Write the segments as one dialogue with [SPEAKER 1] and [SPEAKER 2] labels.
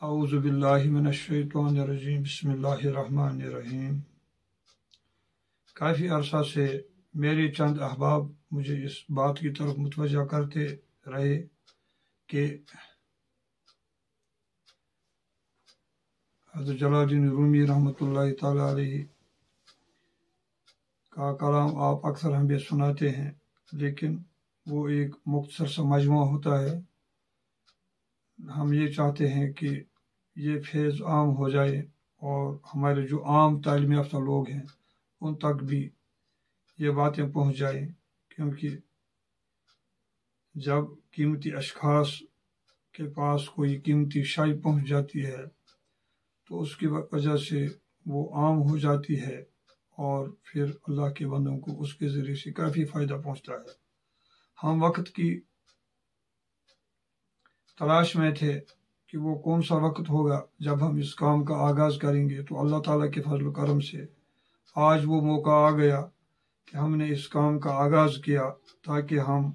[SPEAKER 1] اعوذ باللہ من الشیطان الرجیم بسم اللہ الرحمن الرحیم۔ کافی عرصہ سے میرے چند احباب مجھے اس بات کی طرف متوجہ کرتے رہے کہ حضرت جلال الدین رومی رحمۃ اللہ تعالیٰ علیہ کا کلام آپ اکثر ہمیں سناتے ہیں، لیکن وہ ایک مختصر سا مجموعہ ہوتا ہے۔ ہم یہ چاہتے ہیں کہ یہ فیض عام ہو جائے اور ہمارے جو عام تعلیم یافتہ لوگ ہیں ان تک بھی یہ باتیں پہنچ جائیں، کیونکہ جب قیمتی اشخاص کے پاس کوئی قیمتی شے پہنچ جاتی ہے تو اس کی وجہ سے وہ عام ہو جاتی ہے اور پھر اللہ کے بندوں کو اس کے ذریعے سے کافی فائدہ پہنچتا ہے۔ ہم وقت کی تلاش میں تھے کہ وہ کون سا وقت ہوگا جب ہم اس کام کا آغاز کریں گے، تو اللہ تعالیٰ کے فضل و کرم سے آج وہ موقع آ گیا کہ ہم نے اس کام کا آغاز کیا تاکہ ہم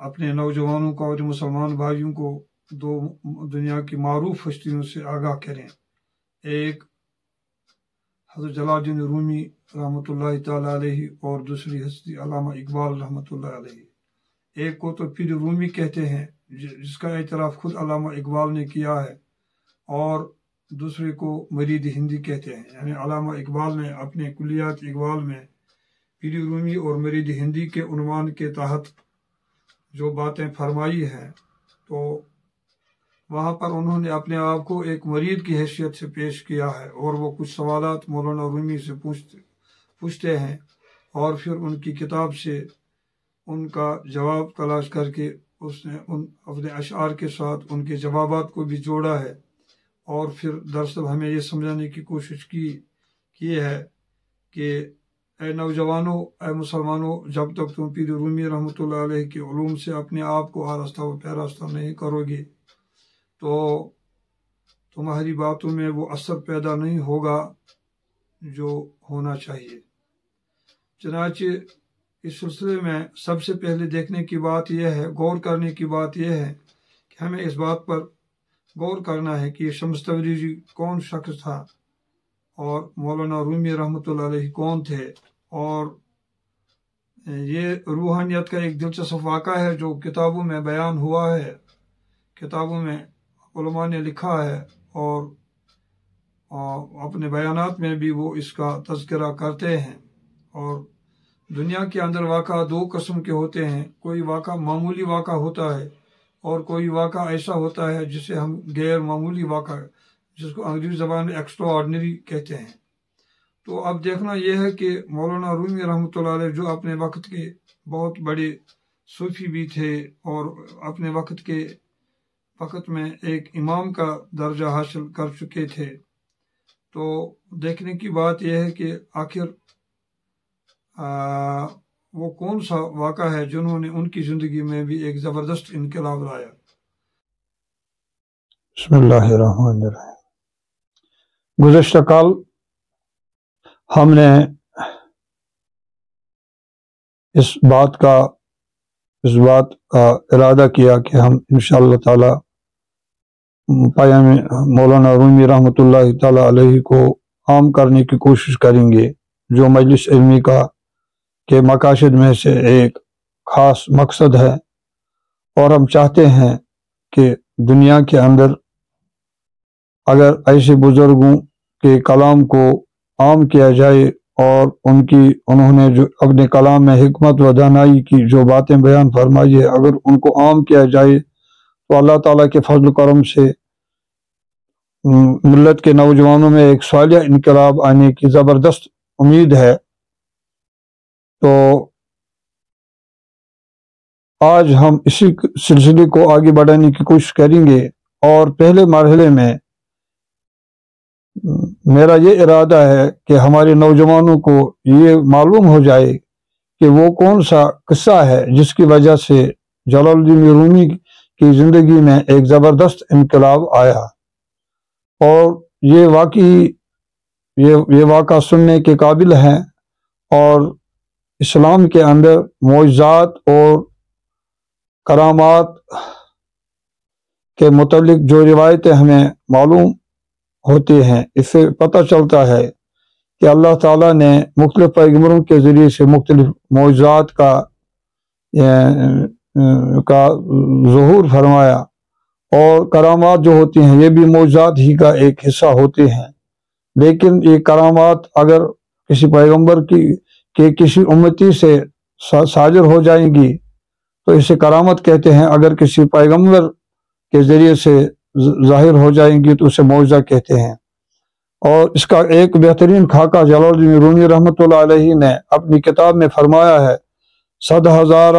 [SPEAKER 1] اپنے نوجوانوں کو اور مسلمان بھائیوں کو دو دنیا کی معروف ہستیوں سے آگاہ کریں۔ ایک حضرت جلال الدین رومی رحمۃ اللہ تعالیٰ علیہ اور دوسری ہستی علامہ اقبال رحمۃ اللہ علیہ۔ ایک کو تو پیر رومی کہتے ہیں جس کا اعتراف خود علامہ اقبال نے کیا ہے، اور دوسرے کو مرید ہندی کہتے ہیں، یعنی علامہ اقبال نے اپنے کلیات اقبال میں پیر رومی اور مرید ہندی کے عنوان کے تحت جو باتیں فرمائی ہیں، تو وہاں پر انہوں نے اپنے آپ کو ایک مرید کی حیثیت سے پیش کیا ہے، اور وہ کچھ سوالات مولانا رومی سے پوچھتے ہیں اور پھر ان کی کتاب سے ان کا جواب تلاش کر کے اس نے ان اپنے اشعار کے ساتھ ان کے جوابات کو بھی جوڑا ہے، اور پھر دراصل ہمیں یہ سمجھانے کی کوشش کی ہے کہ اے نوجوانوں، اے مسلمانوں، جب تک تم پیر رومی رحمۃ اللہ علیہ کے علوم سے اپنے آپ کو آراستہ و پیراستہ نہیں کرو گے تو تمہاری باتوں میں وہ اثر پیدا نہیں ہوگا جو ہونا چاہیے۔ چنانچہ اس سلسلے میں سب سے پہلے دیکھنے کی بات یہ ہے، غور کرنے کی بات یہ ہے کہ ہمیں اس بات پر غور کرنا ہے کہ یہ شمس تبریزی کون شخص تھا اور مولانا رومی رحمۃ اللہ علیہ کون تھے، اور یہ روحانیت کا ایک دلچسپ واقعہ ہے جو کتابوں میں بیان ہوا ہے، کتابوں میں علماء نے لکھا ہے، اور اپنے بیانات میں بھی وہ اس کا تذکرہ کرتے ہیں۔ اور دنیا کے اندر واقعہ دو قسم کے ہوتے ہیں، کوئی واقعہ معمولی واقعہ ہوتا ہے اور کوئی واقعہ ایسا ہوتا ہے جسے ہم غیر معمولی واقعہ، جس کو انگریزی زبان میں ایکسٹرا آرڈنری کہتے ہیں۔ تو اب دیکھنا یہ ہے کہ مولانا رومی رحمۃ اللہ علیہ جو اپنے وقت کے بہت بڑے صوفی بھی تھے اور اپنے وقت میں ایک امام کا درجہ حاصل کر چکے تھے، تو دیکھنے کی بات یہ ہے کہ آخر وہ کون سا واقعہ ہے جنہوں نے ان کی زندگی میں بھی ایک زبردست انقلاب لایا۔ بسم اللہ الرحمن الرحیم۔ گزشتہ کال ہم نے اس بات کا ارادہ کیا کہ ہم انشاءاللہ تعالی پیام مولانا رومی رحمۃ اللہ تعالی علیہ کو عام کرنے کی کوشش کریں گے، جو مجلس علمی کے مقاصد میں سے ایک خاص مقصد ہے، اور ہم چاہتے ہیں کہ دنیا کے اندر اگر ایسے بزرگوں کے کلام کو عام کیا جائے اور انہوں نے جو اپنے کلام میں حکمت و دانائی کی جو باتیں بیان فرمائی ہے، اگر ان کو عام کیا جائے تو اللہ تعالیٰ کے فضل و کرم سے ملت کے نوجوانوں میں ایک صالح انقلاب آنے کی زبردست امید ہے۔ تو آج ہم اسی سلسلے کو آگے بڑھانے کی کوشش کریں گے، اور پہلے مرحلے میں میرا یہ ارادہ ہے کہ ہمارے نوجوانوں کو یہ معلوم ہو جائے کہ وہ کون سا قصہ ہے جس کی وجہ سے جلال الدین رومی کی زندگی میں ایک زبردست انقلاب آیا، اور یہ واقعہ سننے کے قابل ہے، اور اسلام کے اندر معجزات اور کرامات کے متعلق جو روایتیں ہمیں معلوم ہوتی ہیں، اس سے پتہ چلتا ہے کہ اللہ تعالیٰ نے مختلف پیغمبروں کے ذریعے سے مختلف معجزات کا ظہور فرمایا، اور کرامات جو ہوتی ہیں یہ بھی معجزات ہی کا ایک حصہ ہوتی ہیں۔ لیکن یہ کرامات اگر کسی پیغمبر کی کسی امتی سے صادر ہو جائیں گی تو اسے کرامت کہتے ہیں، اگر کسی پیغمبر کے ذریعے سے ظاہر ہو جائیں گی تو اسے معجزہ کہتے ہیں۔ اور اس کا ایک بہترین خاکہ جلال الدین رومی رحمۃ اللہ علیہ نے اپنی کتاب میں فرمایا ہے، 100,000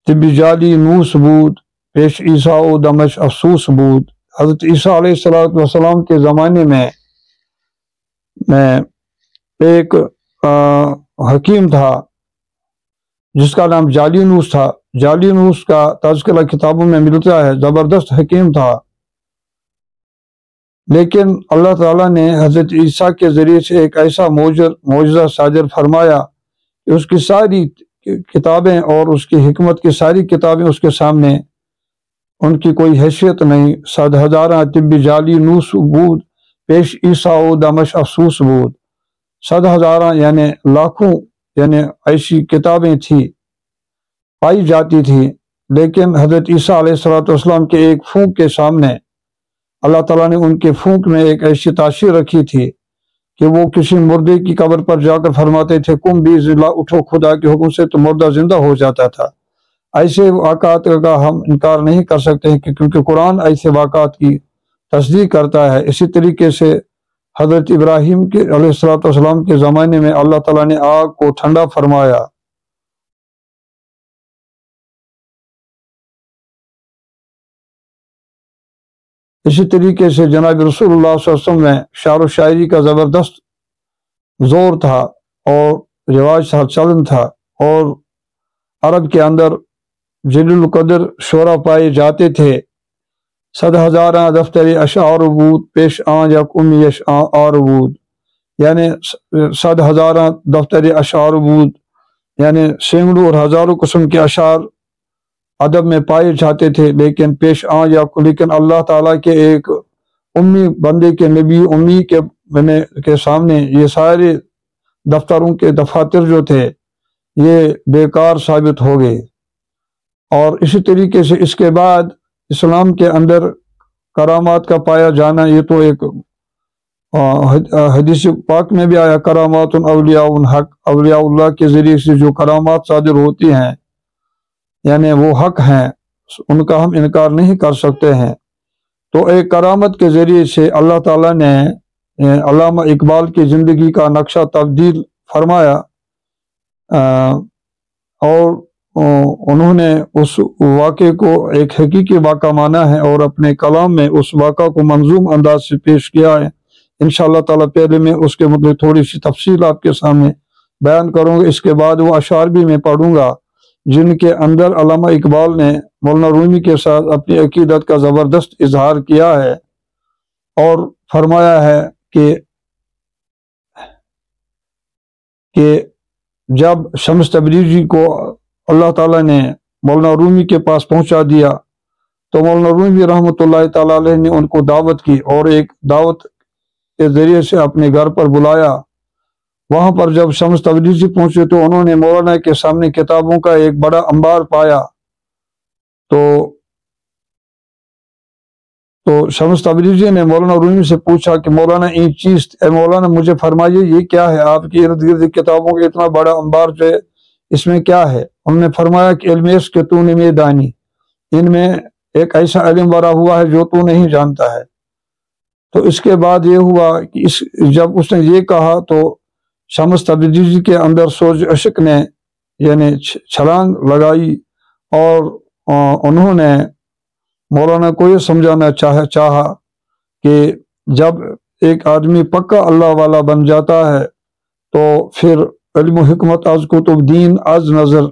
[SPEAKER 1] طبی جالی نوس بود، پیش عیسیٰ و دمش افسوس بود۔ حضرت عیسیٰ علیہ السلام کے زمانے میں ایک حکیم تھا جس کا نام جالینوس تھا۔ جالینوس کا تذکرہ کتابوں میں ملتا ہے، زبردست حکیم تھا، لیکن اللہ تعالیٰ نے حضرت عیسیٰ کے ذریعے سے ایک ایسا معجزہ صادر فرمایا کہ اس کی ساری کتابیں اور اس کی حکمت کی ساری کتابیں اس کے سامنے ان کی کوئی حیثیت نہیں۔ 100,000 طبی جالی نوس بود، پیش عیسیٰ و دمش افسوس بود۔ 100,000 یعنی لاکھوں یعنی ایسی کتابیں تھی پائی جاتی تھی، لیکن حضرت عیسیٰ علیہ السلام کے ایک پھونک کے سامنے اللہ تعالیٰ نے ان کے پھونک میں ایک ایسی تاثیر رکھی تھی کہ وہ کسی مردے کی قبر پر جا کر فرماتے تھے، کم بیز اللہ، اٹھو خدا کے حکم سے، تو مردہ زندہ ہو جاتا تھا۔ ایسے واقعات کا ہم انکار نہیں کر سکتے ہیں کیونکہ قرآن ایسے واقعات کی تصدیق کرتا ہے۔ اسی طریقے سے حضرت ابراہیم کے علیہ السلام کے زمانے میں اللہ تعالیٰ نے آگ کو ٹھنڈا فرمایا۔ اسی طریقے سے جناب رسول اللہ صلی اللہ علیہ وسلم میں شعر و شاعری کا زبردست زور تھا اور رواج تھا، چلن تھا، اور عرب کے اندر جلیل القدر شعرا پائے جاتے تھے۔ 100,000 دفتر اشعار بود، پیش آن یک امی اشعار بود، یعنی 100,000 دفتر اشعار بود یعنی سینکڑوں اور ہزاروں قسم کے اشعار ادب میں پائے جاتے تھے، لیکن پیش آن لیکن اللہ تعالیٰ کے ایک امی بندے کے نبی امی کے سامنے یہ سارے دفتروں کے دفاتر جو تھے یہ بیکار ثابت ہو گئے۔ اور اسی طریقے سے اس کے بعد اسلام کے اندر کرامات کا پایا جانا، یہ تو ایک حدیث پاک میں بھی آیا، کرامات اولیاء حق، اولیاء اللہ کے ذریعے سے جو کرامات صادر ہوتی ہیں یعنی وہ حق ہیں، ان کا ہم انکار نہیں کر سکتے ہیں۔ تو ایک کرامت کے ذریعے سے اللہ تعالیٰ نے علامہ اقبال کی زندگی کا نقشہ تبدیل فرمایا، اور انہوں نے اس واقعے کو ایک حقیقی واقعہ مانا ہے اور اپنے کلام میں اس واقعہ کو منظوم انداز سے پیش کیا ہے۔ انشاءاللہ تعالیٰ پہلے میں اس کے مطلب تھوڑی سی تفصیل آپ کے سامنے بیان کروں گا، اس کے بعد وہ اشعار بھی میں پڑھوں گا جن کے اندر علامہ اقبال نے مولانا رومی کے ساتھ اپنی عقیدت کا زبردست اظہار کیا ہے اور فرمایا ہے کہ جب شمس تبریزی کو اللہ تعالیٰ نے مولانا رومی کے پاس پہنچا دیا تو مولانا رومی رحمۃ اللہ تعالیٰ علیہ نے ان کو دعوت کی اور ایک دعوت کے ذریعے سے اپنے گھر پر بلایا۔ وہاں پر جب شمس تبریزی پہنچے تو انہوں نے مولانا کے سامنے کتابوں کا ایک بڑا انبار پایا، تو شمس تبریزی نے مولانا رومی سے پوچھا کہ مولانا یہ چیز، اے مولانا مجھے فرمائیے یہ کیا ہے، آپ کی ارد گرد کتابوں کا اتنا بڑا انبار جو ہے اس میں کیا ہے؟ انہوں نے فرمایا کہ علم اس کے تو نے دانی، ان میں ایک ایسا علم بھرا ہوا ہے جو تو نہیں جانتا ہے۔ تو اس کے بعد یہ ہوا کہ جب اس نے یہ کہا تو شمس تبریزی کے اندر سوز عشق نے یعنی چھلانگ لگائی اور انہوں نے مولانا کو یہ سمجھانا چاہا کہ جب ایک آدمی پکا اللہ والا بن جاتا ہے تو پھر علم و حکمت از کتب دین از نظر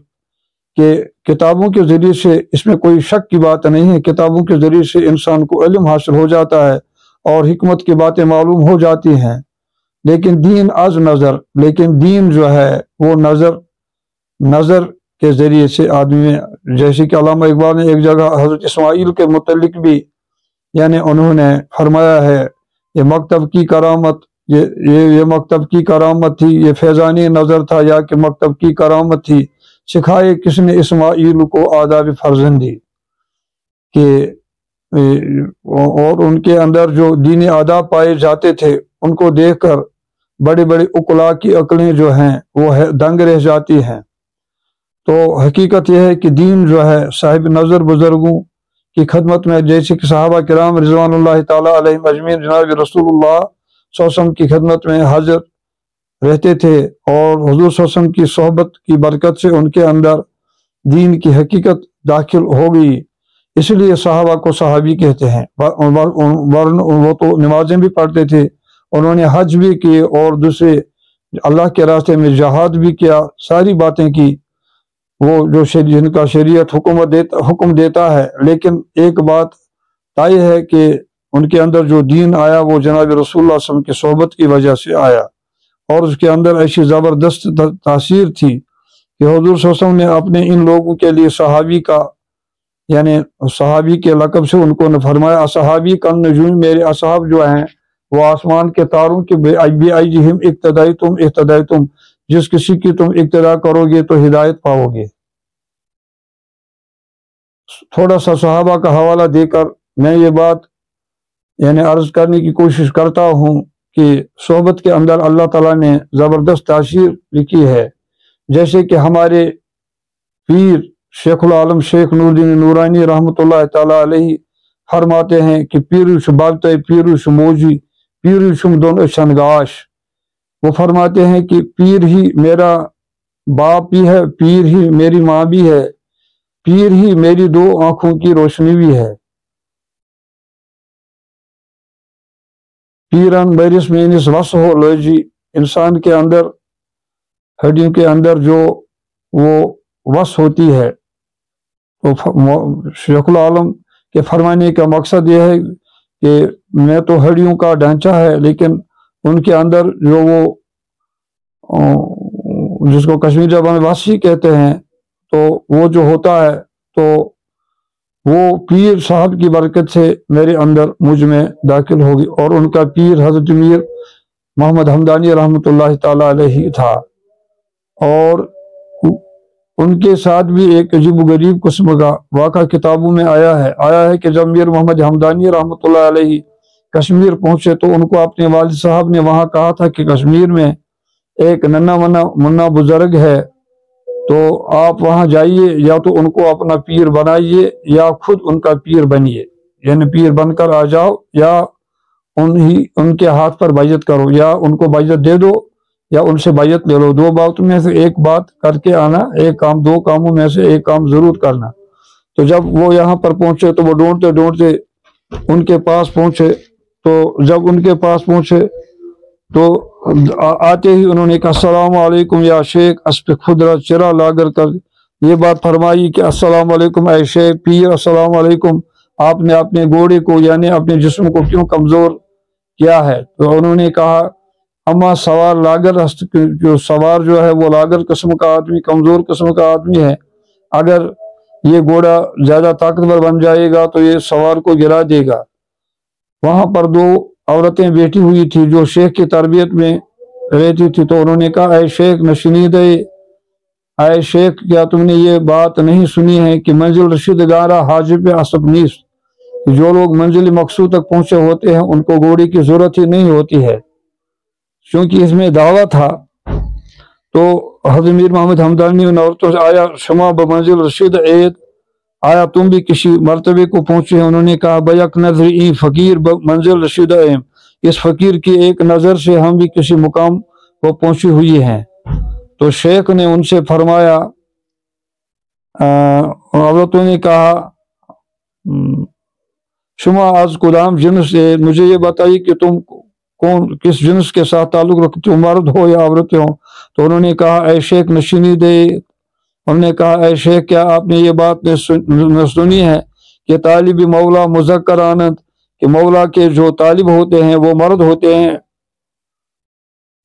[SPEAKER 1] کہ کتابوں کے ذریعے سے اس میں کوئی شک کی بات نہیں ہے، کتابوں کے ذریعے سے انسان کو علم حاصل ہو جاتا ہے اور حکمت کی باتیں معلوم ہو جاتی ہیں۔ لیکن دین از نظر، لیکن دین جو ہے وہ نظر کے ذریعے سے آدمی میں، جیسے کہ علامہ اقبال نے ایک جگہ حضرت اسماعیل کے متعلق بھی یعنی انہوں نے فرمایا ہے، یہ مکتب کی کرامت، یہ مکتب کی کرامت تھی، یہ فیضانی نظر تھا یا کہ مکتب کی کرامت تھی، سکھائے کس نے اسماعیل کو آداب فرزندی کہ اور ان کے اندر جو دینی آداب پائے جاتے تھے ان کو دیکھ کر بڑے بڑے عقلاء کی عقلیں جو ہیں وہ دنگ رہ جاتی ہیں۔ تو حقیقت یہ ہے کہ دین جو ہے صاحب نظر بزرگوں کی خدمت میں، جیسے کہ صحابہ کرام رضوان اللہ تعالیٰ علیہم اجمعین جناب رسول اللہ صلی اللہ علیہ وسلم کی خدمت میں حاضر رہتے تھے، اور حضور صلی اللہ علیہ وسلم کی صحبت کی برکت سے ان کے اندر دین کی حقیقت داخل ہو گئی، اس لیے صحابہ کو صحابی کہتے ہیں۔ وہ تو نمازیں بھی پڑھتے تھے، انہوں نے حج بھی کیے اور دوسرے اللہ کے راستے میں جہاد بھی کیا، ساری باتیں کی، وہ جو جن کا شریعت حکم دیتا ہے۔ لیکن ایک بات طے ہے کہ ان کے اندر جو دین آیا وہ جناب رسول اللہ صلی اللہ علیہ وسلم کی صحبت کی وجہ سے آیا، اور اس کے اندر ایسی زبردست تاثیر تھی کہ حضور صلی اللہ علیہ وسلم نے اپنے ان لوگوں کے لیے صحابی کا یعنی صحابی کے لقب سے ان کو نے فرمایا، اصحابی کن نجوم، میرے اصحاب جو ہیں وہ آسمان کے تاروں کے بے ایجہم اقتدیتم، جس کسی کی تم اقتدا کرو گے تو ہدایت پاؤ گے۔ تھوڑا سا صحابہ کا حوالہ دے کر میں یہ بات یعنی عرض کرنے کی کوشش کرتا ہوں کہ صحبت کے اندر اللہ تعالیٰ نے زبردست تاثیر لکھی ہے، جیسے کہ ہمارے پیر شیخ العالم شیخ نور الدین نورانی رحمۃ اللہ تعالیٰ علیہ فرماتے ہیں کہ پیروش بابتے پیروش موجی پیروشم دون شنگاش، وہ فرماتے ہیں کہ پیر ہی میرا باپ بھی ہے، پیر ہی میری ماں بھی ہے، پیر ہی میری دو آنکھوں کی روشنی بھی ہے۔ پیرن بیرس مینس وس ہو لوجی، انسان کے اندر ہڈیوں کے اندر جو وہ وس ہوتی ہے، تو شیخ العالم کے فرمانے کا مقصد یہ ہے کہ میں تو ہڈیوں کا ڈھانچہ ہے، لیکن ان کے اندر جو وہ جس کو کشمیر زبان میں واسی کہتے ہیں، تو وہ جو ہوتا ہے تو وہ پیر صاحب کی برکت سے میرے اندر مجھ میں داخل ہوگی، اور ان کا پیر حضرت میر محمد حمدانی رحمۃ اللہ تعالیٰ علیہ تھا، اور ان کے ساتھ بھی ایک عجیب و غریب قسم کا واقعہ کتابوں میں آیا ہے کہ جب میر محمد حمدانی رحمۃ اللہ علیہ کشمیر پہنچے تو ان کو اپنے والد صاحب نے وہاں کہا تھا کہ کشمیر میں ایک ننا منا بزرگ ہے، تو آپ وہاں جائیے، یا تو ان کو اپنا پیر بنائیے یا خود ان کا پیر بنیے، یعنی پیر بن کر آ جاؤ، یا ان کے ہاتھ پر بیعت کرو، یا ان کو بیعت دے دو یا ان سے بیعت لے لو، دو باتوں میں سے ایک بات کر کے آنا، دو کاموں میں سے ایک کام ضرور کرنا۔ تو جب وہ یہاں پر پہنچے تو وہ ڈھونڈتے ان کے پاس پہنچے، تو جب ان کے پاس پہنچے تو آتے ہی انہوں نے کہا السلام علیکم یا شیخ اس پہ خدرہ چرا لاگر کر یہ بات فرمائی کہ السلام علیکم اے شیخ پیر، السلام علیکم، آپ نے اپنے گھوڑے کو یعنی اپنے جسم کو کیوں کمزور کیا ہے؟ تو انہوں نے کہا اما سوار لاگر، جو سوار جو ہے وہ لاگر قسم کا آدمی، کمزور قسم کا آدمی ہے، اگر یہ گھوڑا زیادہ طاقتور بن جائے گا تو یہ سوار کو گرا دے گا۔ وہاں پر دو عورتیں بیٹھی ہوئی تھی جو شیخ کی تربیت میں رہتی تھی، تو انہوں نے کہا اے شیخ نشنید، اے شیخ کیا تم نے یہ بات نہیں سنی ہے کہ منزل رشید گارہ حاجب عصب نیست، جو لوگ منزل مقصود تک پہنچے ہوتے ہیں ان کو گھوڑے کی ضرورت ہی نہیں ہوتی ہے۔ چونکہ اس میں دعویٰ تھا تو حضرت میر محمد حمدانی نے عورتوں سے آیا شما بمنزل رشید عید، آیا تم بھی کسی مرتبے کو پہنچے ہیں؟ انہوں نے کہا بیک نظر ای فقیر منزل رشید ایم، اس فقیر کی ایک نظر سے ہم بھی کسی مقام کو پہنچی ہوئی ہیں۔ تو شیخ نے ان سے فرمایا، عورتوں نے کہا شما از کدام جنس ہے، مجھے یہ بتائیے کہ تم کس جنس کے ساتھ تعلق رکھتے ہو، مرد ہو یا عورتیں ہو؟ تو انہوں نے کہا اے شیخ نشینی دے، انہوں نے کہا اے شیخ کیا آپ نے یہ بات سنی ہے کہ طالب مولا مذکر آنند، کہ مولا کے جو طالب ہوتے ہیں وہ مرد ہوتے ہیں؟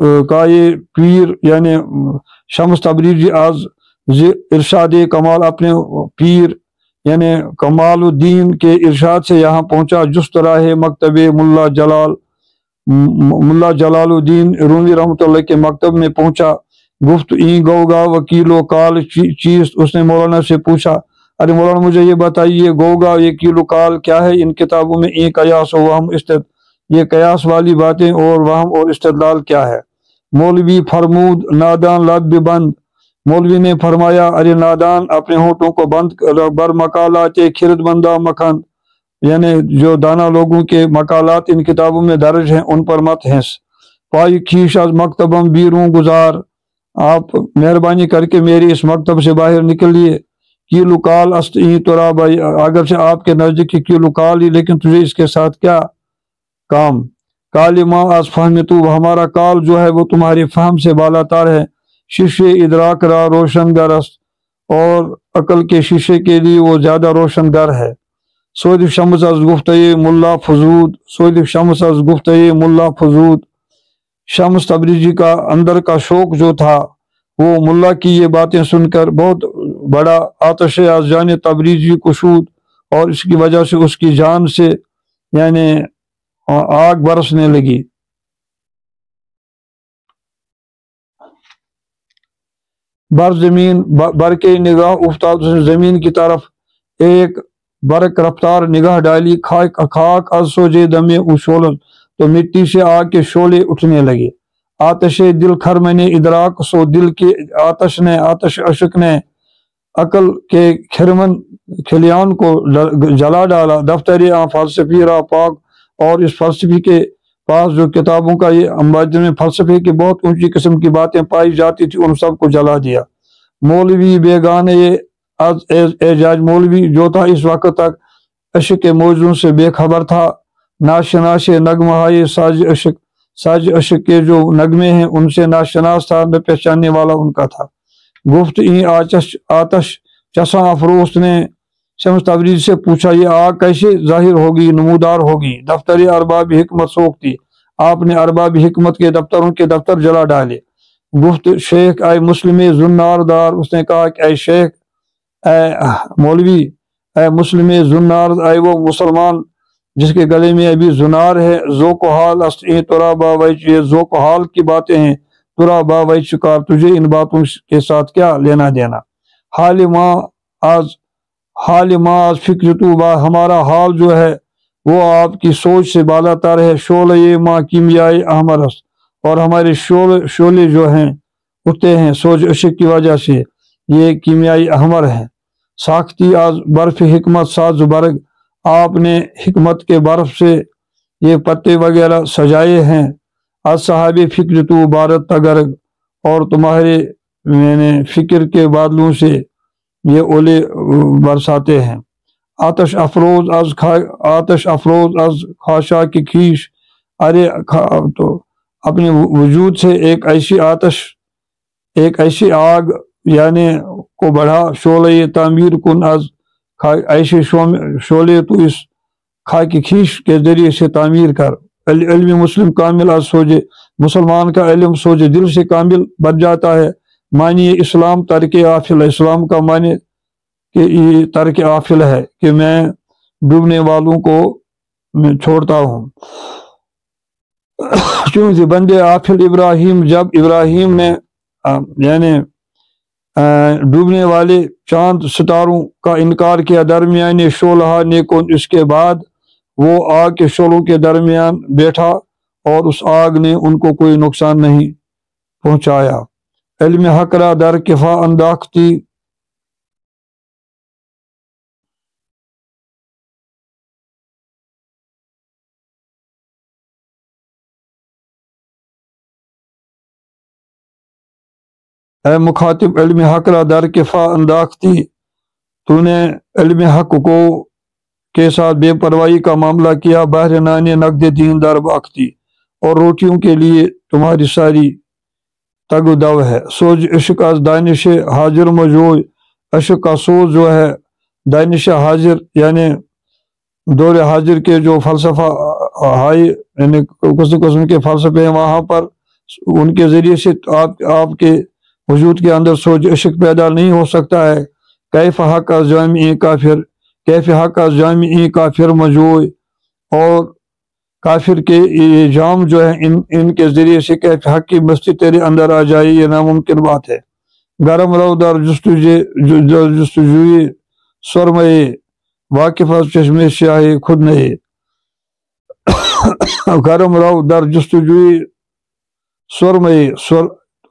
[SPEAKER 1] کا یہ پیر یعنی شمس تبریزی آز ارشاد کمال اپنے پیر یعنی کمال الدین کے ارشاد سے یہاں پہنچا، جست راہ مکتب ملا جلال الدین رومی رحمۃ اللہ کے مکتب میں پہنچا۔ گفت این گوگا وکیل و کال چیز، اس نے مولانا سے پوچھا، ارے مولانا مجھے یہ بتائیے گوگا یہ کیل و کال کیا ہے؟ ان کتابوں میں این قیاس و وہم یہ قیاس والی باتیں اور وہم اور استدلال کیا ہے؟ مولوی فرمود نادان لب بند، مولوی نے فرمایا ارے نادان اپنے ہونٹوں کو بند بر مقالات کھرد بندہ مکھن، یعنی جو دانا لوگوں کے مقالات ان کتابوں میں درج ہیں ان پر مت ہنس۔ پائی کھیش از مکتبم بیروں گزار، آپ مہربانی کر کے میری اس مکتب سے باہر نکلیے۔ کیلو کال است این ترا بھائی، اگر سے آپ کے نزدیک کیلو کال ہی، لیکن تجھے اس کے ساتھ کیا کام؟ کال ماں از فہم تو، ہمارا کال جو ہے وہ تمہاری فہم سے بالا تر ہے۔ شیشے ادراک را روشن گر است، اور عقل کے شیشے کے لیے وہ زیادہ روشن گر ہے۔ سود شمس از گفتہ ملا فضود، سود شمس از گفتہ ملا فضود، شمس تبریزی کا اندر کا شوق جو تھا وہ ملا کی یہ باتیں سن کر بہت بڑا آتش از جان تبریزی کشود، اور اس کی وجہ سے اس کی جان سے یعنی آگ برسنے لگی۔ بر زمین بر کے نگاہ افتاد، اس نے زمین کی طرف ایک برق رفتار نگاہ ڈالی۔ خاک از سوجے دمے اشول، تو مٹی سے آگ کے شعلے اٹھنے لگے۔ آتش دل خرمن ادراک، سو دل کے آتش عشق نے عقل کے خرمن کھلیان کو جلا ڈالا۔ دفتر فلسفی را پاک، اور اس فلسفی کے پاس جو کتابوں کا یہ امباجن میں فلسفے کی بہت اونچی قسم کی باتیں پائی جاتی تھی ان سب کو جلا دیا۔ مولوی بیگانے اعجاج، مولوی جو تھا اس وقت تک عشق کے موضوع سے بے خبر تھا، ناشناس نغمہ ساز عشق کے جو نغمے ہیں ان سے ناشناس تھا، نہ پہچاننے والا ان کا تھا۔ گفت این آتش چساں افروز نے شمس تبریز سے پوچھا یہ آگ کیسے ظاہر ہوگی، نمودار ہوگی؟ دفتر ارباب حکمت سوکھتی، آپ نے ارباب حکمت کے دفتروں کے دفتر جلا ڈالے۔ گفت شیخ اے مسلم زنار دار، اس نے کہا کہ اے شیخ، اے مولوی، اے مسلم زنار، اے وہ مسلمان جس کے گلے میں ابھی زنار ہے، ذوق و حال است این ترا باویچ، یہ ذوق و حال کی باتیں ہیں، ترا باویچ کار، تجھے ان باتوں کے ساتھ کیا لینا دینا؟ حال ما از فکر تو، ہمارا حال جو ہے وہ آپ کی سوچ سے بالا تر ہے۔ شعلہ ما کیمیائی احمر است، اور ہمارے شعلے جو ہیں اٹھتے ہیں سوچ عشق کی وجہ سے، یہ کیمیائی احمر ہیں۔ ساختی از برف حکمت ساز برگ، آپ نے حکمت کے برف سے یہ پتے وغیرہ سجائے ہیں۔ از صاحب فکر تو بارت تگرگ، اور تمہارے فکر کے بادلوں سے یہ اولے برساتے ہیں۔ آتش افروز از خاشا کی کھیش، ارے تو اپنے وجود سے ایک ایسی آگ یعنی کو بڑھا، شعلہ تعمیر کن از، ایسے شعلے تو اس خاک کھیش کے ذریعے سے تعمیر کر۔ علم مسلم کامل از سوجے، مسلمان کا علم سوجے دل سے کامل بن جاتا ہے۔ معنی اسلام ترک آفل ہے، اسلام کا معنی کہ یہ ترک آفل ہے کہ میں ڈوبنے والوں کو چھوڑتا ہوں۔ چونکہ بندے آفل ابراہیم، جب ابراہیم نے یعنی ڈوبنے والے چاند ستاروں کا انکار کیا، درمیان شعلہ نیکون، اس کے بعد وہ آگ کے شعلوں کے درمیان بیٹھا اور اس آگ نے ان کو کوئی نقصان نہیں پہنچایا۔ علم حق را در کفا انداختی، اے مخاطب علم حق را در کفا انداختی، تو نے علم حق کو کے ساتھ بے پرواہی کا معاملہ کیا۔ بہر نانے نقد دین در باختی، اور روٹیوں کے لیے تمہاری ساری تگ و دو ہے۔ سوج عشق از دانش حاضر مجوع، عشق کا سوز جو ہے دانش حاضر یعنی دور حاضر کے جو فلسفہ ہائی یعنی قسم قسم کے فلسفے ہیں وہاں پر ان کے ذریعے سے آپ کے وجود کے اندر سوچ عشق پیدا نہیں ہو سکتا ہے۔ کیف حق از جامعی کافر، کیف حق از جامعی کافر مجوع، اور کافر کے یہ جام جو ہے ان کے ذریعے سے کیف حق کی مستی تیرے اندر آ جائے، یہ ناممکن بات ہے۔ گرم رو در جستجوی سرمئے، واقف از چشمے سیاہ خود نہیں۔ گرم رو در جستجوی سرمئے،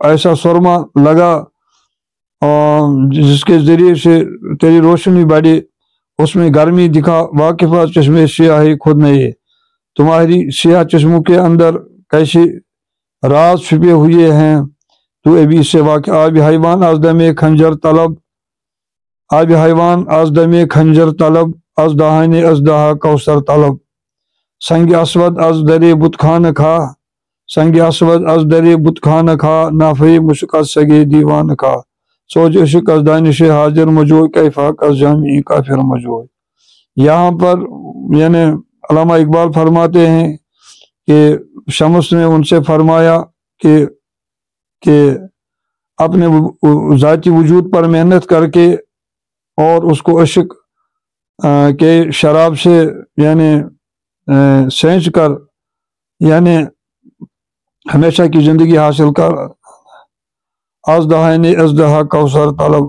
[SPEAKER 1] ایسا سرما لگا جس کے ذریعے سے تیری روشنی بڑھے، اس میں گرمی دکھا، واقف از چشمے سیاہ خود نہیں۔ تمہاری سیاہ چشموں کے اندر کیسے راز چھپے ہوئے ہیں، تو ابھی سے واقع۔ آب حیوان از دم خنجر طلب، آب حیوان از دم خنجر طلب، از دہان از دہا کوثر طلب۔ سنگ اسود از در بت خانہ کھا، سنگ اسود از در بت خانہ کھا، نافع مشک از سگے دیوان کھا۔ سوچ عشق از دانش حاضر مجوع، کیف حق از جامعی کافر مجوع۔ یہاں پر یعنی علامہ اقبال فرماتے ہیں کہ شمس نے ان سے فرمایا کہ اپنے ذاتی وجود پر محنت کر کے اور اس کو عشق کے شراب سے یعنی سینچ کر یعنی ہمیشہ کی زندگی حاصل کر، از دہان از دہا کوثر طلب،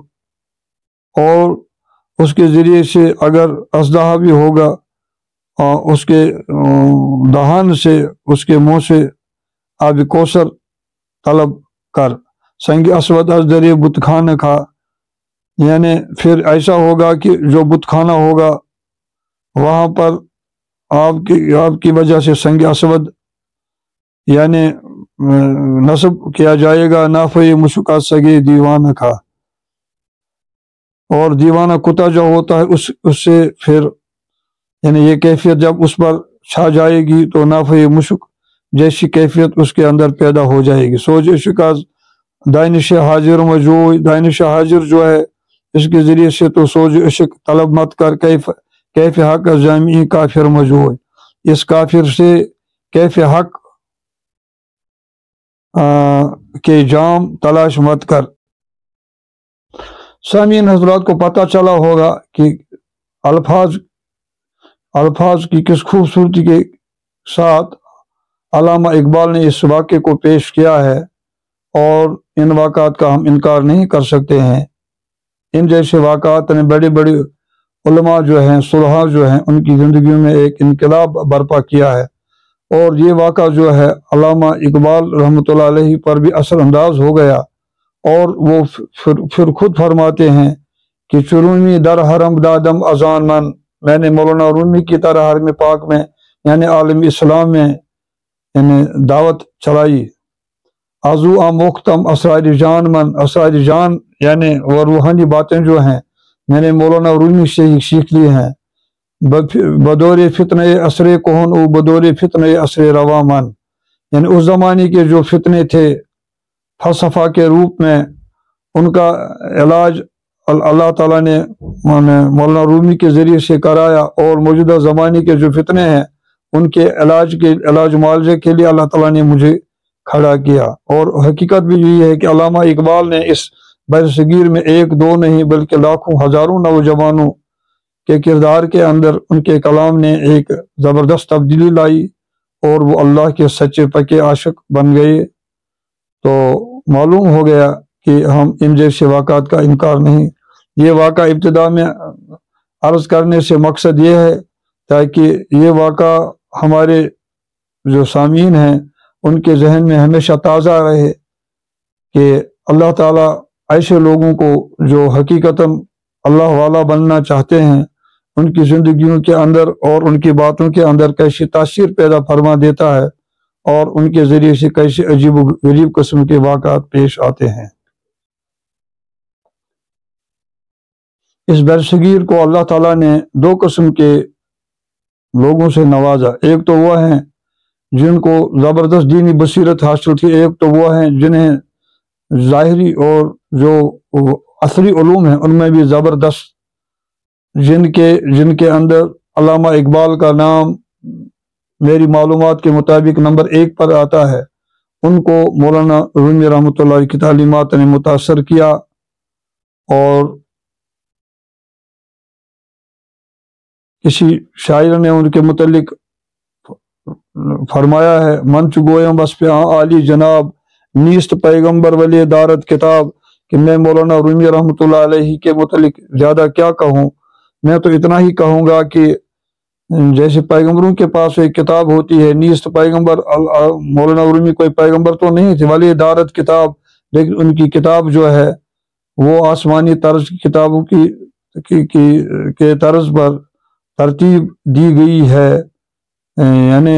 [SPEAKER 1] اور اس کے ذریعے سے اگر ازدہا بھی ہوگا اس کے دہان سے، اس کے منہ سے آب کوثر طلب کر۔ سنگ اسود از در بت خانہ کھا، یعنی پھر ایسا ہوگا کہ جو بت خانہ ہوگا وہاں پر آپ کی وجہ سے سنگ اسود یعنی نصب کیا جائے گا، نافع مشک از سگے دیوانہ کھا، اور دیوانہ کتا جو ہوتا ہے اس سے پھر یعنی یہ کیفیت جب اس پر چھا جائے گی تو نافع مشک جیسی کیفیت اس کے اندر پیدا ہو جائے گی۔ سوچ عشق از دانش حاضر مجوع، دانش حاضر جو ہے اس کے ذریعے سے تو سوچ عشق طلب مت کر، کیف حق از جامعی کافر مجوع، اس کافر سے کیف حق کے جام تلاش مت کر۔ سامعین حضرات کو پتہ چلا ہوگا کہ الفاظ کی کس خوبصورتی کے ساتھ علامہ اقبال نے اس واقعے کو پیش کیا ہے، اور ان واقعات کا ہم انکار نہیں کر سکتے ہیں۔ ان جیسے واقعات نے بڑے بڑے علماء جو ہیں، صلحاء جو ہیں، ان کی زندگیوں میں ایک انقلاب برپا کیا ہے، اور یہ واقعہ جو ہے علامہ اقبال رحمۃ اللہ علیہ پر بھی اثر انداز ہو گیا، اور وہ پھر خود فرماتے ہیں کہ چرومی در حرم دادم اذان من، میں نے مولانا رومی کی طرح حرم پاک میں یعنی عالم اسلام میں یعنی دعوت چلائی۔ آزو آموختم اسرار جان من، اسرار جان یعنی وہ روحانی باتیں جو ہیں میں نے مولانا رومی سے ہی سیکھ لی ہیں۔ بدور فتنہ عصر کہن او بدور فتنہ عصر روا من، یعنی اس زمانے کے جو فتنے تھے فلسفہ کے روپ میں، ان کا علاج اللہ تعالیٰ نے مولانا رومی کے ذریعے سے کرایا، اور موجودہ زمانے کے جو فتنے ہیں ان کے علاج معالجے کے لیے اللہ تعالیٰ نے مجھے کھڑا کیا۔ اور حقیقت بھی یہی ہے کہ علامہ اقبال نے اس برصغیر میں ایک دو نہیں بلکہ لاکھوں ہزاروں نوجوانوں کے کردار کے اندر ان کے کلام نے ایک زبردست تبدیلی لائی، اور وہ اللہ کے سچے پکے عاشق بن گئے۔ تو معلوم ہو گیا کہ ہم ان جیسے واقعات کا انکار نہیں۔ یہ واقعہ ابتدا میں عرض کرنے سے مقصد یہ ہے تاکہ یہ واقعہ ہمارے جو سامعین ہیں ان کے ذہن میں ہمیشہ تازہ رہے کہ اللہ تعالیٰ ایسے لوگوں کو جو حقیقتاً اللہ والا بننا چاہتے ہیں ان کی زندگیوں کے اندر اور ان کی باتوں کے اندر کیسی تاثیر پیدا فرما دیتا ہے، اور ان کے ذریعے سے کیسے عجیب و غریب قسم کے واقعات پیش آتے ہیں۔ اس برصغیر کو اللہ تعالیٰ نے دو قسم کے لوگوں سے نوازا۔ ایک تو وہ ہیں جن کو زبردست دینی بصیرت حاصل تھی، ایک تو وہ ہیں جنہیں ظاہری اور جو عصری علوم ہیں ان میں بھی زبردست، جن کے اندر علامہ اقبال کا نام میری معلومات کے مطابق نمبر 1 پر آتا ہے، ان کو مولانا رومی رحمۃ اللہ کی تعلیمات نے متاثر کیا، اور کسی شاعر نے ان کے متعلق فرمایا ہے، منچ گویم بس پہ عالی جناب نیست پیغمبر ولی دارت کتاب، کہ میں مولانا رومی رحمۃ اللہ علیہ کے متعلق زیادہ کیا کہوں، میں تو اتنا ہی کہوں گا کہ جیسے پیغمبروں کے پاس ایک کتاب ہوتی ہے، نیست پیغمبر، مولانا رومی کوئی پیغمبر تو نہیں تھے، ولی دارت کتاب، لیکن ان کی کتاب جو ہے وہ آسمانی طرز کی کتابوں کے طرز پر ترتیب دی گئی ہے، یعنی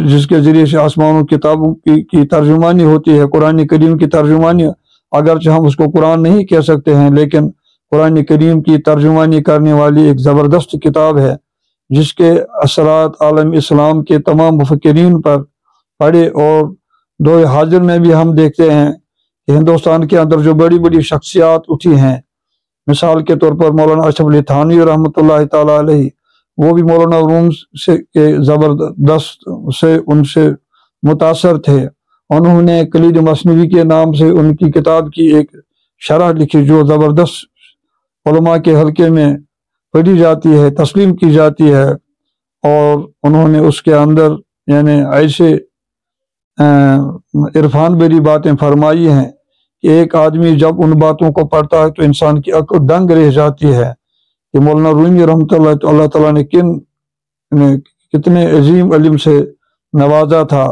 [SPEAKER 1] جس کے ذریعے سے آسمانوں کتابوں کی ترجمانی ہوتی ہے، قرآن کریم کی ترجمانی، اگرچہ ہم اس کو قرآن نہیں کہہ سکتے ہیں، لیکن قرآن کریم کی ترجمانی کرنے والی ایک زبردست کتاب ہے، جس کے اثرات عالم اسلام کے تمام مفکرین پر پڑے، اور دو حاضر میں بھی ہم دیکھتے ہیں کہ ہندوستان کے اندر جو بڑی بڑی شخصیات اٹھی ہیں، مثال کے طور پر مولانا اشرف علی تھانوی رحمۃ اللہ تعالیٰ علیہ، وہ بھی مولانا روم سے کے زبردست سے ان سے متاثر تھے، انہوں نے کلید مثنوی کے نام سے ان کی کتاب کی ایک شرح لکھی جو زبردست علماء کے حلقے میں پڑھی جاتی ہے، تسلیم کی جاتی ہے، اور انہوں نے اس کے اندر یعنی ایسے عرفان بری باتیں فرمائی ہیں کہ ایک آدمی جب ان باتوں کو پڑھتا ہے تو انسان کی عقل دنگ رہ جاتی ہے کہ مولانا رومی رحمۃ اللہ تعالیٰ نے کتنے عظیم علم سے نوازا تھا۔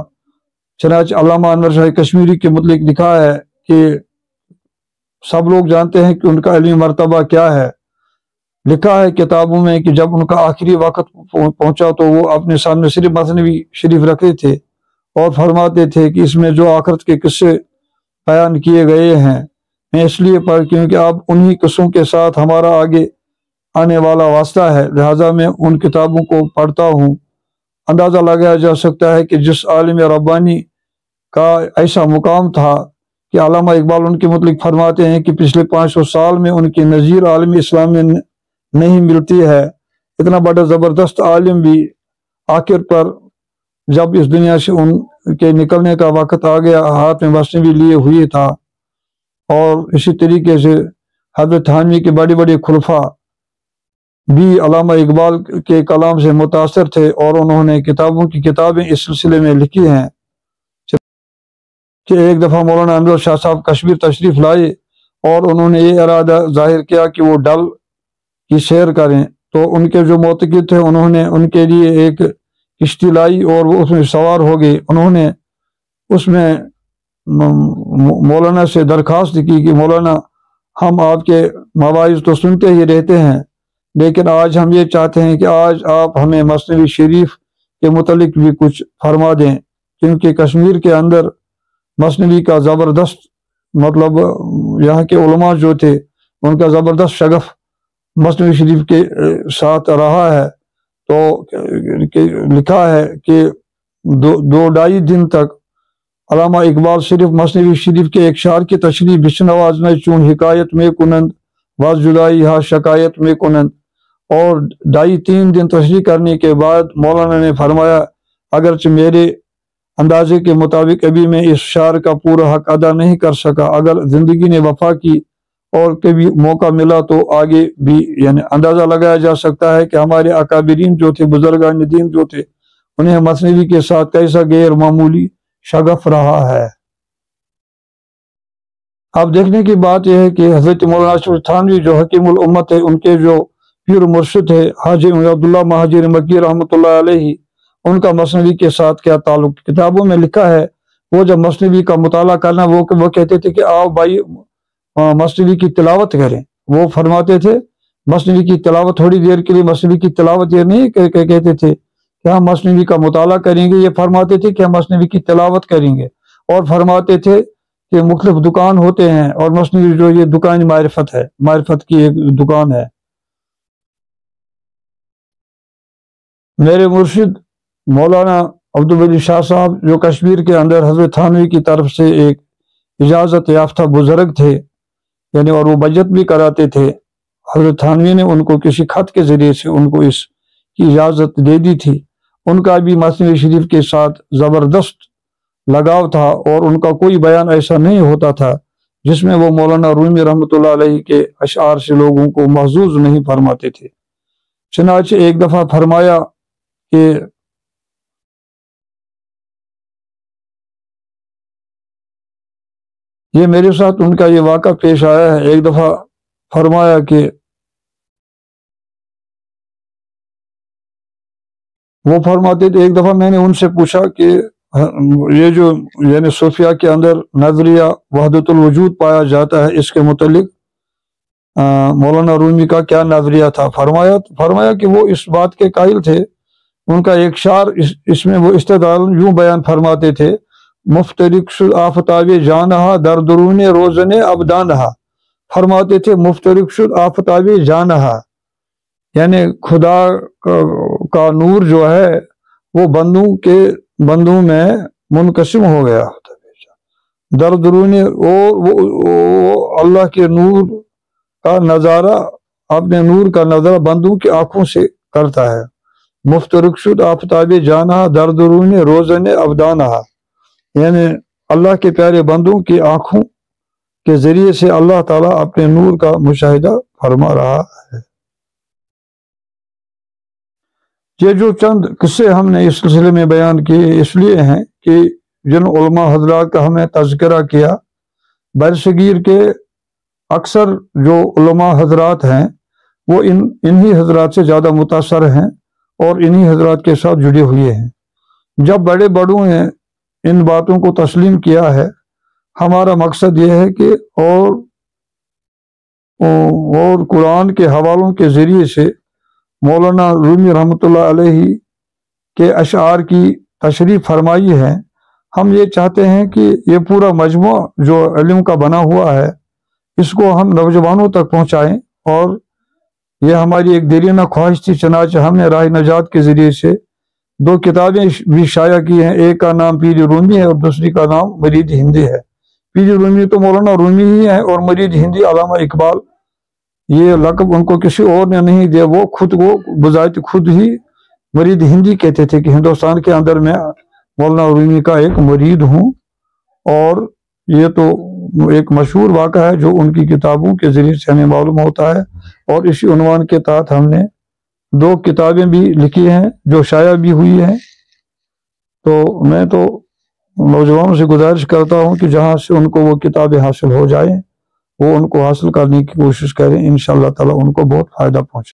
[SPEAKER 1] چنانچہ علامہ انور شاہ کشمیری کے متعلق لکھا ہے کہ سب لوگ جانتے ہیں کہ ان کا علمی مرتبہ کیا ہے، لکھا ہے کتابوں میں کہ جب ان کا آخری وقت پہنچا تو وہ اپنے سامنے صرف مثنوی شریف رکھتے تھے اور فرماتے تھے کہ اس میں جو آخرت کے قصے بیان کیے گئے ہیں میں اس لیے کیونکہ اب انہی قصوں کے ساتھ ہمارا آگے آنے والا واسطہ ہے، لہٰذا میں ان کتابوں کو پڑھتا ہوں۔ اندازہ لگایا جا سکتا ہے کہ جس عالم ربانی کا ایسا مقام تھا کہ علامہ اقبال ان کے متعلق فرماتے ہیں کہ پچھلے 500 سال میں ان کی نظیر عالم اسلام میں نہیں ملتی ہے، اتنا بڑا زبردست عالم بھی آخر پر جب اس دنیا سے ان کے نکلنے کا وقت آ گیا ہاتھ میں مثنوی لیے ہوئے تھا۔ اور اسی طریقے سے حضرت تھانوی کے بڑے بڑے خلفاء بھی علامہ اقبال کے کلام سے متاثر تھے، اور انہوں نے کتابوں کی کتابیں اس سلسلے میں لکھی ہیں کہ ایک دفعہ مولانا انور شاہ صاحب کشمیر تشریف لائے اور انہوں نے یہ ارادہ ظاہر کیا کہ وہ ڈل کی سیر کریں، تو ان کے جو معتقد تھے انہوں نے ان کے لیے ایک کشتی لائی اور وہ اس میں سوار ہو گئے۔ انہوں نے اس میں مولانا سے درخواست کی کہ مولانا ہم آپ کے مواعظ تو سنتے ہی رہتے ہیں، لیکن آج ہم یہ چاہتے ہیں کہ آج آپ ہمیں مثنوی شریف کے متعلق بھی کچھ فرما دیں، کیونکہ کشمیر کے اندر مثنوی کا زبردست مطلب یہاں کے علماء جو تھے ان کا زبردست شغف مثنوی شریف کے ساتھ رہا ہے۔ تو لکھا ہے کہ دو ڈھائی دن تک علامہ اقبال صرف مثنوی شریف کے ایک شعر کی تشریح بشنواز میں چون حکایت میں کنند واز جدائی ہا شکایت میں کنند، اور 2.5-3 دن تشریح کرنے کے بعد مولانا نے فرمایا اگرچہ میرے اندازے کے مطابق ابھی میں اس شعر کا پورا حق ادا نہیں کر سکا، اگر زندگی نے وفا کی اور کبھی موقع ملا تو آگے بھی، یعنی اندازہ لگایا جا سکتا ہے کہ ہمارے اکابرین جو تھے، بزرگان دین جو تھے، انہیں مثنوی کے ساتھ کیسا غیر معمولی شغف رہا ہے۔ اب دیکھنے کی بات یہ ہے کہ حضرت مولانا اشرف تھانوی جو حکیم الامت ہے، ان کے جو پیر مرشد ہے حاجی عبداللہ مہاجر مکی رحمۃ اللہ علیہ، ان کا مثنوی کے ساتھ کیا تعلق؟ کتابوں میں لکھا ہے وہ جب مثنوی کا مطالعہ کرنا وہ کہتے تھے کہ آؤ بھائی مثنوی کی تلاوت کریں۔ وہ فرماتے تھے مثنوی کی تلاوت، تھوڑی دیر کے لیے مثنوی کی تلاوت یہ نہیں کہتے تھے کہ ہم مثنوی کا مطالعہ کریں گے، یہ فرماتے تھے کہ ہم مثنوی کی تلاوت کریں گے، اور فرماتے تھے کہ مختلف دکان ہوتے ہیں اور مثنوی جو یہ دکان معرفت ہے، معرفت کی ایک دکان ہے۔ میرے مرشد مولانا عبدالولی شاہ صاحب جو کشمیر کے اندر حضرت تھانوی کی طرف سے ایک اجازت یافتہ بزرگ تھے، یعنی اور وہ بیعت بھی کراتے تھے، حضرت تھانوی نے ان کو کسی خط کے ذریعے سے ان کو اس کی اجازت دے دی تھی۔ ان کا بھی مثنوی شریف کے ساتھ زبردست لگاؤ تھا، اور ان کا کوئی بیان ایسا نہیں ہوتا تھا جس میں وہ مولانا رومی رحمۃ اللہ علیہ کے اشعار سے لوگوں کو محظوظ نہیں فرماتے تھے۔ چنانچہ ایک دفعہ فرمایا کہ یہ میرے ساتھ ان کا یہ واقعہ پیش آیا ہے۔ ایک دفعہ فرمایا کہ وہ فرماتے تھے، ایک دفعہ میں نے ان سے پوچھا کہ یہ جو یعنی صوفیہ کے اندر نظریہ وحدت الوجود پایا جاتا ہے، اس کے متعلق مولانا رومی کا کیا نظریہ تھا؟ فرمایا کہ وہ اس بات کے قائل تھے۔ ان کا ایک شعر اس میں وہ استدلال یوں بیان فرماتے تھے، مفترق شد آفتاب جانہا در درون روزن ابدانہا۔ فرماتے تھے مفترق شد آفتاب جانہا، یعنی خدا کا نور جو ہے وہ بندوں میں منقسم ہو گیا ہوتا، در درون وہ اللہ کے نور کا نظارہ، اپنے نور کا نظارہ بندوں کی آنکھوں سے کرتا ہے۔ مفترق شد آفتاب جانہا در درون روزن ابدانہا، یعنی اللہ کے پیارے بندوں کی آنکھوں کے ذریعے سے اللہ تعالیٰ اپنے نور کا مشاہدہ فرما رہا ہے۔ یہ جو چند قصے ہم نے اس سلسلے میں بیان کیے اس لیے ہیں کہ جن علماء حضرات کا ہمیں تذکرہ کیا، برصغیر کے اکثر جو علماء حضرات ہیں وہ انہی حضرات سے زیادہ متاثر ہیں اور انہی حضرات کے ساتھ جڑے ہوئے ہیں۔ جب بڑے بڑوں نے ان باتوں کو تسلیم کیا ہے، ہمارا مقصد یہ ہے کہ اور قرآن کے حوالوں کے ذریعے سے مولانا رومی رحمۃ اللہ علیہ کے اشعار کی تشریح فرمائی ہے۔ ہم یہ چاہتے ہیں کہ یہ پورا مجموعہ جو علم کا بنا ہوا ہے اس کو ہم نوجوانوں تک پہنچائیں، اور یہ ہماری ایک دیرینہ خواہش تھی۔ چنانچہ ہم نے راہ نجات کے ذریعے سے 2 کتابیں بھی شائع کی ہیں، ایک کا نام پیر رومی ہے اور دوسری کا نام مرید ہندی ہے۔ پیر رومی تو مولانا رومی ہی ہے، اور مرید ہندی علامہ اقبال، یہ لقب ان کو کسی اور نے نہیں دیا، وہ بذات خود ہی مرید ہندی کہتے تھے کہ ہندوستان کے اندر میں مولانا رومی کا ایک مرید ہوں، اور یہ تو ایک مشہور واقعہ ہے جو ان کی کتابوں کے ذریعے سے ہمیں معلوم ہوتا ہے، اور اسی عنوان کے تحت ہم نے 2 کتابیں بھی لکھی ہیں جو شائع بھی ہوئی ہیں۔ تو میں تو نوجوانوں سے گزارش کرتا ہوں کہ جہاں سے ان کو وہ کتابیں حاصل ہو جائیں وہ ان کو حاصل کرنے کی کوشش کریں، انشاءاللہ تعالیٰ ان کو بہت فائدہ پہنچے۔